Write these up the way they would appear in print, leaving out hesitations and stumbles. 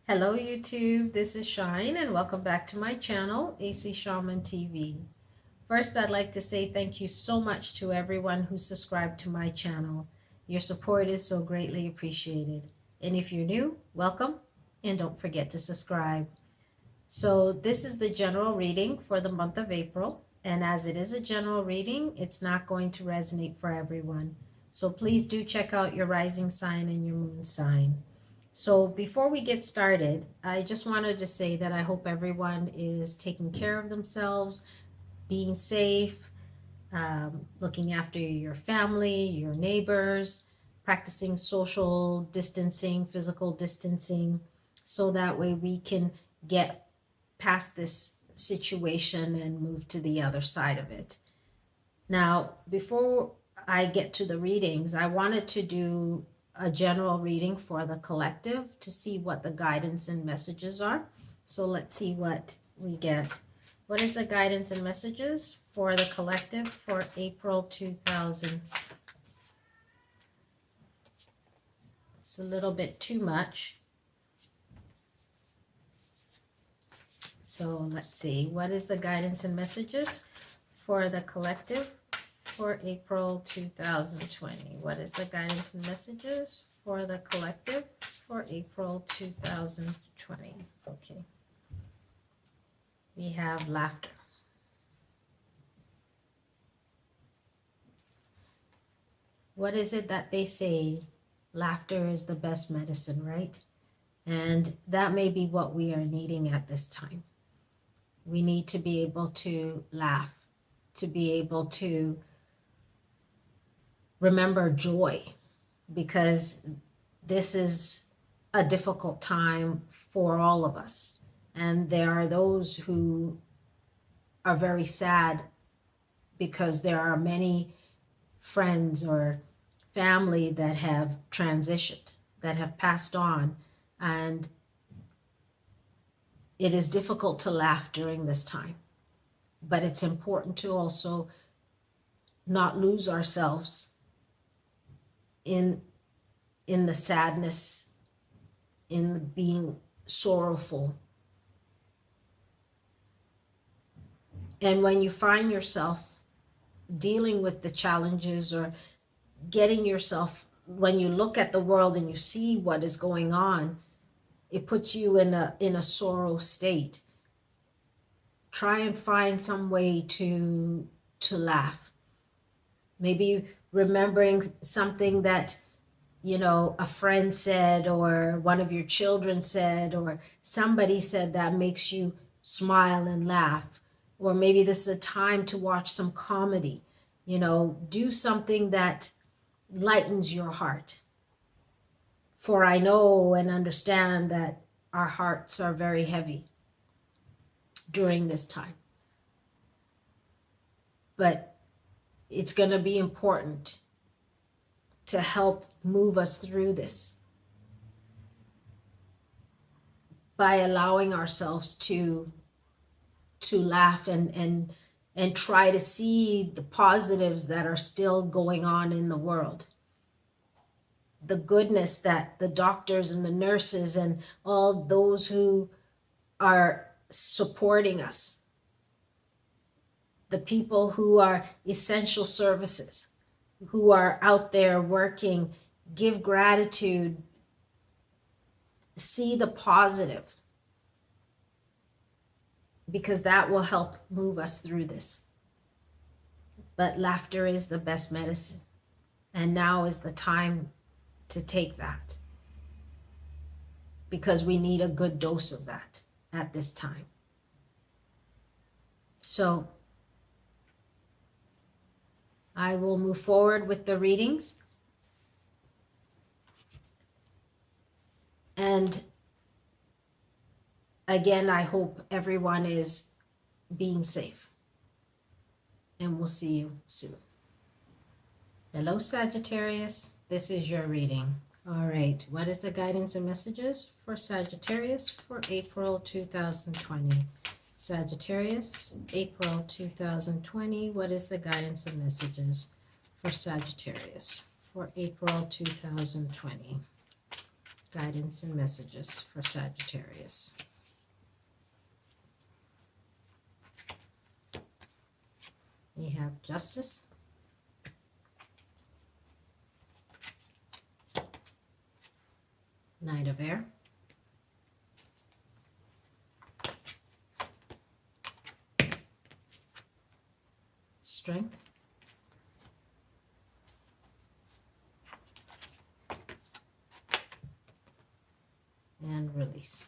Hello YouTube, this is Shine and welcome back to my channel, AC Shaman TV. First, I'd like to say thank you so much to everyone who subscribed to my channel. Your support is so greatly appreciated. And if you're new, welcome and don't forget to subscribe. So this is the general reading for the month of April. And as it is a general reading, it's not going to resonate for everyone. So please do check out your rising sign and your moon sign. So before we get started, I just wanted to say that I hope everyone is taking care of themselves, being safe, looking after your family, your neighbors, practicing social distancing, physical distancing, so that way we can get past this situation and move to the other side of it. Now, before I get to the readings, I wanted to do a general reading for the collective to see what the guidance and messages are. So let's see what we get. What is the guidance and messages for the collective for April 2000? It's a little bit too much. So let's see. What is the guidance and messages for the collective for April 2020? What is the guidance and messages for the collective for April 2020? Okay. We have laughter. What is it that they say? Laughter is the best medicine, right? And that may be what we are needing at this time. We need to be able to laugh, to be able to remember joy, because this is a difficult time for all of us. And there are those who are very sad because there are many friends or family that have transitioned, that have passed on, and it is difficult to laugh during this time. But it's important to also not lose ourselves in the sadness, in the being sorrowful. And when you find yourself dealing with the challenges or getting yourself, when you look at the world and you see what is going on, it puts you in a sorrow state. Try and find some way to laugh. Maybe remembering something that, a friend said, or one of your children said, or somebody said that makes you smile and laugh. Or maybe this is a time to watch some comedy. Do something that lightens your heart. For I know and understand that our hearts are very heavy during this time. But it's going to be important to help move us through this by allowing ourselves to laugh and try to see the positives that are still going on in the world. The goodness that the doctors and the nurses and all those who are supporting us, the people who are essential services, who are out there working, give gratitude, see the positive, because that will help move us through this. But laughter is the best medicine. And now is the time to take that, because we need a good dose of that at this time. So I will move forward with the readings. And again, I hope everyone is being safe. And we'll see you soon. Hello, Sagittarius. This is your reading. All right. What is the guidance and messages for Sagittarius for April 2020? Sagittarius, April 2020. What is the guidance and messages for Sagittarius for April 2020? Guidance and messages for Sagittarius. We have Justice. Knight of Air. Strength. And release.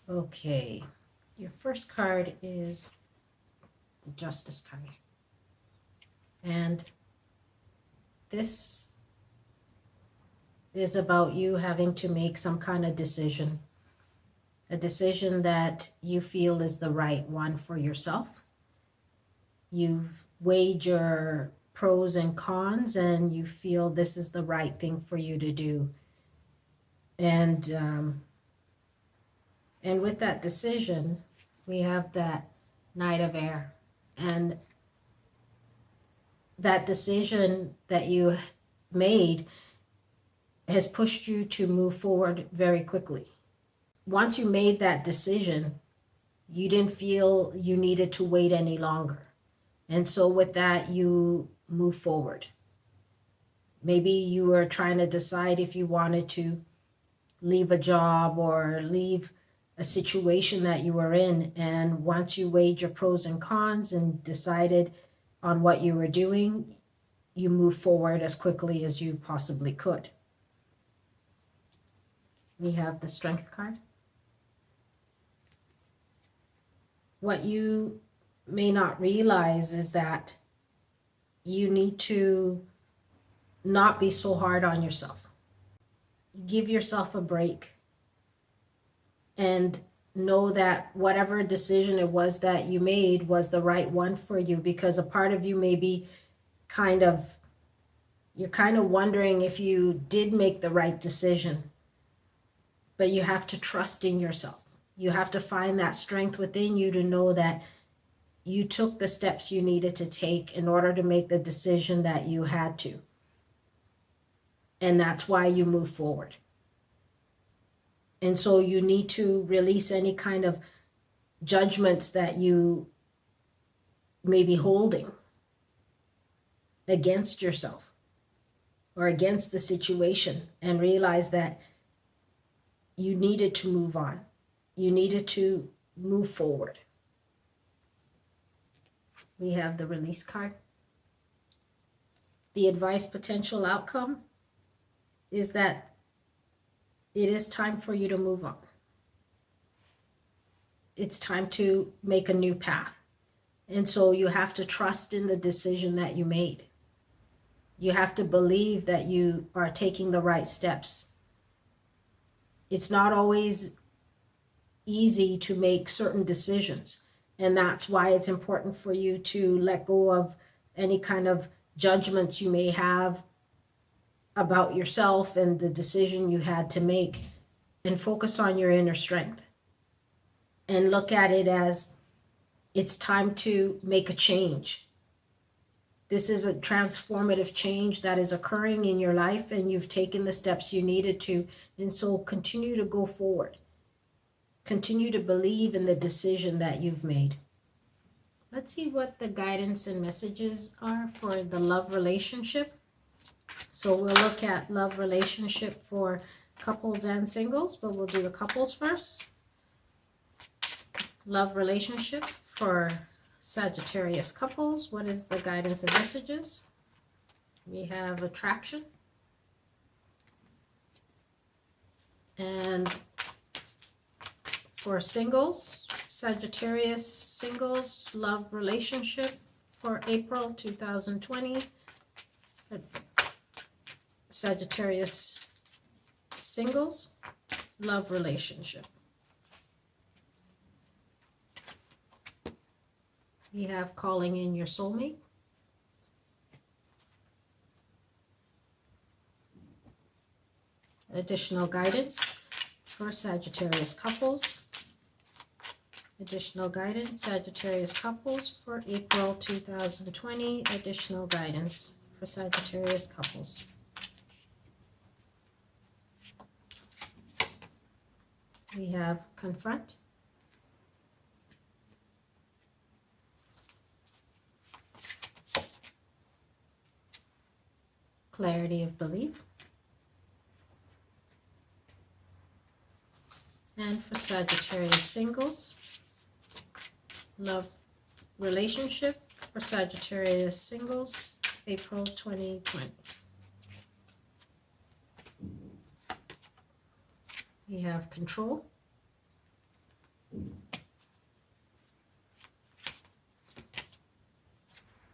Okay, your first card is the Justice card. And this is about you having to make some kind of decision. A decision that you feel is the right one for yourself. You've weighed your pros and cons and you feel this is the right thing for you to do. And with that decision, we have that Knight of Air. And that decision that you made has pushed you to move forward very quickly. Once you made that decision, you didn't feel you needed to wait any longer. And so with that, you move forward. Maybe you were trying to decide if you wanted to leave a job or leave a situation that you were in. And once you weighed your pros and cons and decided on what you were doing, you move forward as quickly as you possibly could. We have the Strength card. What you may not realize is that you need to not be so hard on yourself. Give yourself a break and know that whatever decision it was that you made was the right one for you, because a part of you may be you're kind of wondering if you did make the right decision. But you have to trust in yourself. You have to find that strength within you to know that you took the steps you needed to take in order to make the decision that you had to. And that's why you move forward. And so you need to release any kind of judgments that you may be holding against yourself or against the situation, and realize that you needed to move on. You needed to move forward. We have the Release card. The advice, potential outcome is that it is time for you to move on. It's time to make a new path. And so you have to trust in the decision that you made. You have to believe that you are taking the right steps. It's not always easy to make certain decisions. And that's why it's important for you to let go of any kind of judgments you may have about yourself and the decision you had to make, and focus on your inner strength. And look at it as it's time to make a change. This is a transformative change that is occurring in your life, and you've taken the steps you needed to. And so continue to go forward. Continue to believe in the decision that you've made. Let's see what the guidance and messages are for the love relationship. So we'll look at love relationship for couples and singles, but we'll do the couples first. Love relationship for Sagittarius couples. What is the guidance and messages? We have attraction. And for singles, Sagittarius singles, love relationship for April 2020. Sagittarius singles, love relationship. We have calling in your soulmate. Additional guidance for Sagittarius couples. Additional guidance, Sagittarius couples for April 2020. Additional guidance for Sagittarius couples. We have confront, clarity of belief, and for Sagittarius singles, love relationship for Sagittarius singles, April 2020. We have control,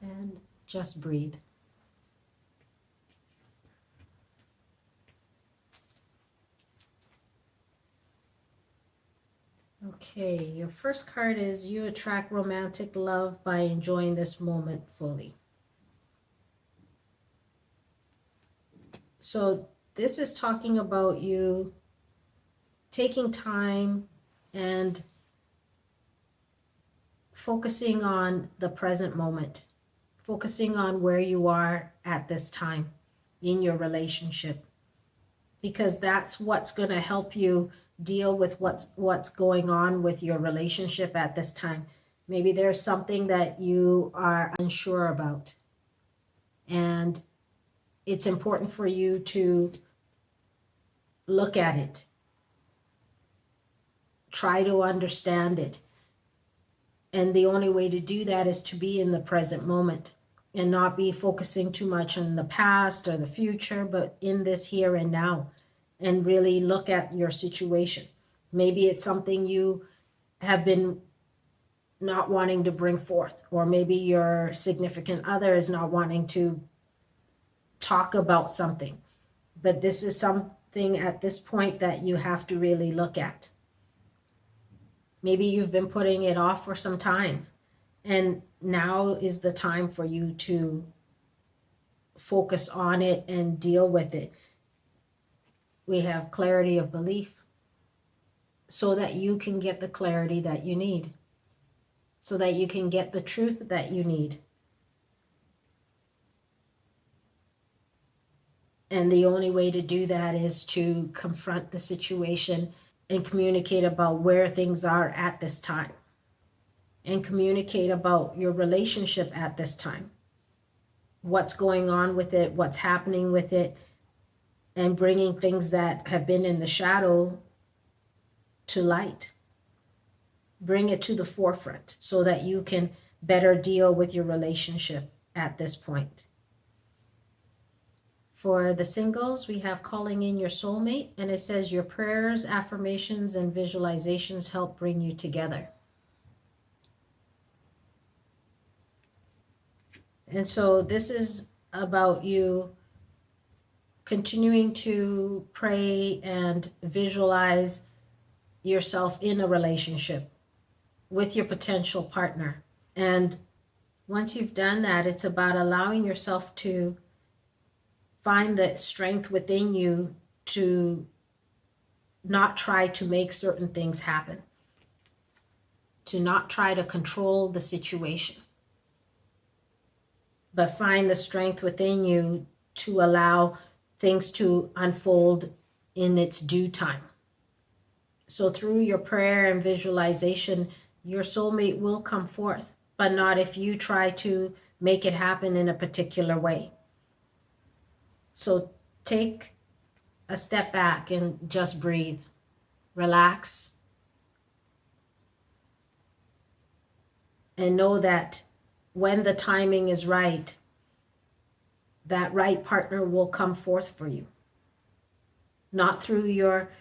and just breathe. Okay, your first card is you attract romantic love by enjoying this moment fully. So this is talking about you taking time and focusing on the present moment, focusing on where you are at this time in your relationship, because that's what's going to help you deal with what's going on with your relationship at this time. Maybe there's something that you are unsure about, and it's important for you to look at it, try to understand it. And the only way to do that is to be in the present moment and not be focusing too much on the past or the future, but in this here and now, and really look at your situation. Maybe it's something you have been not wanting to bring forth, or maybe your significant other is not wanting to talk about something. But this is something at this point that you have to really look at. Maybe you've been putting it off for some time, and now is the time for you to focus on it and deal with it. We have clarity of belief, so that you can get the clarity that you need, so that you can get the truth that you need. And the only way to do that is to confront the situation and communicate about where things are at this time, and communicate about your relationship at this time, what's going on with it, what's happening with it, and bringing things that have been in the shadow to light. Bring it to the forefront so that you can better deal with your relationship at this point. For the singles, we have calling in your soulmate, and it says your prayers, affirmations, and visualizations help bring you together. And so this is about you continuing to pray and visualize yourself in a relationship with your potential partner. And once you've done that, it's about allowing yourself to find the strength within you to not try to make certain things happen, to not try to control the situation, but find the strength within you to allow things to unfold in its due time. So through your prayer and visualization, your soulmate will come forth, but not if you try to make it happen in a particular way. So take a step back and just breathe, relax, and know that when the timing is right, that right partner will come forth for you. Not through your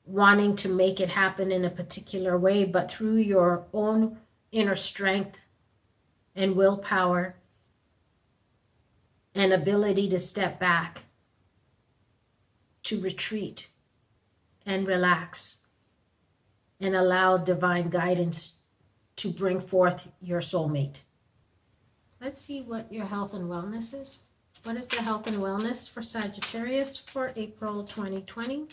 wanting to make it happen in a particular way, but through your own inner strength and willpower and ability to step back, to retreat and relax, and allow divine guidance to bring forth your soulmate. Let's see what your health and wellness is. What is the health and wellness for Sagittarius for April 2020?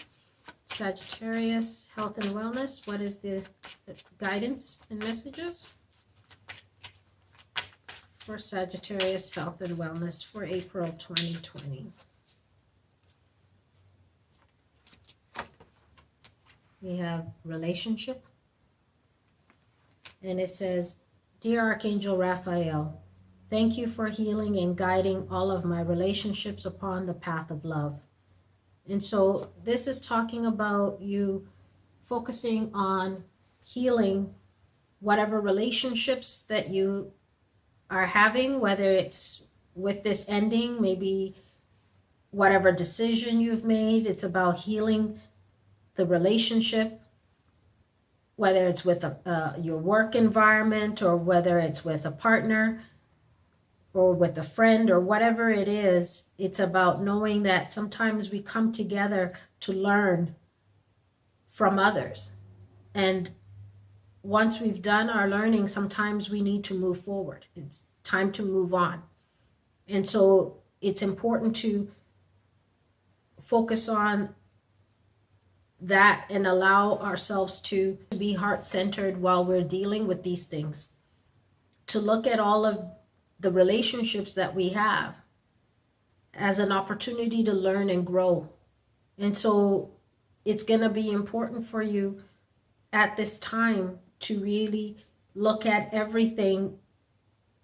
Sagittarius, health and wellness. What is the guidance and messages for Sagittarius, health and wellness for April 2020? We have relationship. And it says, Dear Archangel Raphael, thank you for healing and guiding all of my relationships upon the path of love. And so this is talking about you focusing on healing whatever relationships that you are having, whether it's with this ending, maybe whatever decision you've made, it's about healing the relationship, whether it's with your work environment or whether it's with a partner or with a friend or whatever it is. It's about knowing that sometimes we come together to learn from others. And once we've done our learning, sometimes we need to move forward. It's time to move on. And so it's important to focus on that and allow ourselves to be heart-centered while we're dealing with these things. To look at all of the relationships that we have as an opportunity to learn and grow. And so it's going to be important for you at this time to really look at everything,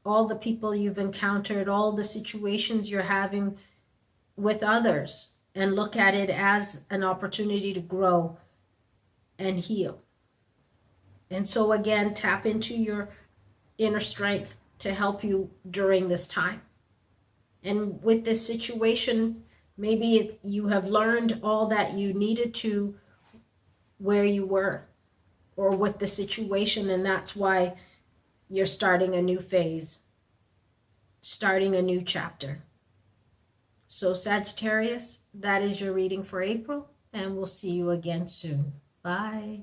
all the people you've encountered, all the situations you're having with others, and look at it as an opportunity to grow and heal. And so again, tap into your inner strength to help you during this time. And with this situation, maybe you have learned all that you needed to where you were or with the situation, and that's why you're starting a new phase, starting a new chapter. So Sagittarius, that is your reading for April, and we'll see you again soon. Bye.